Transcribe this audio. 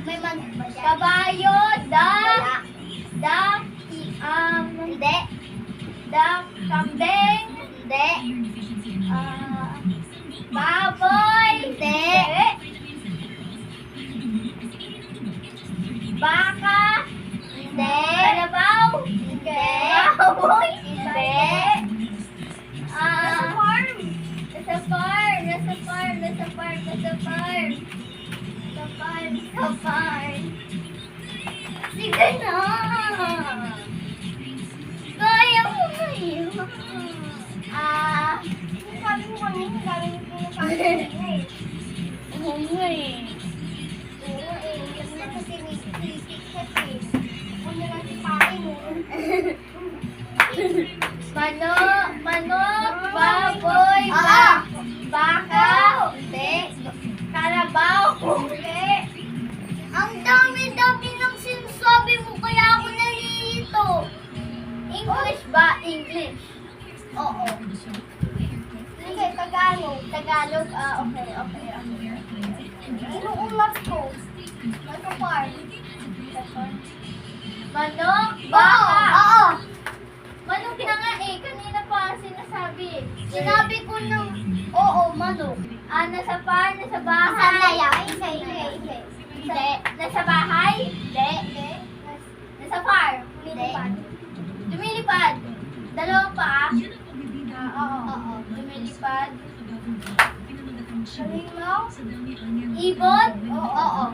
May man. Kabayo, Hindi. Kambing, Hindi. baboy, Hindi. Baka, Hindi. kalabaw, Hindi. baboy, Hindi. Nasa farm. Sige na. Kaya mo na yun. Sabi mo kanina, sabi mo pinapakain na eh. Oo nga eh. Oo eh, yung nasa sinisip eh. Ako na lang sipain Manok, baboy, baka, Hindi. kalabaw, hindi. Ang dami-dami ng sinasabi mo, kaya ako nalilito. English ba? English. Oo. Hindi, Tagalog. Tagalog, okay. Inuulat ko. Nasa farm. Manok, Oo, baka. oo. Manok na nga eh, kanina pa sinasabi. Sinabi ko ng oo, manok. Nasa farm, nasa bahay. Asan na yan? Hindi. Nasa bahay? Hindi. Nasa farm? Lumilipad. Lumilipad. Dalawang paa? Oo. Lumilipad. Halimaw? Ibon? Oo.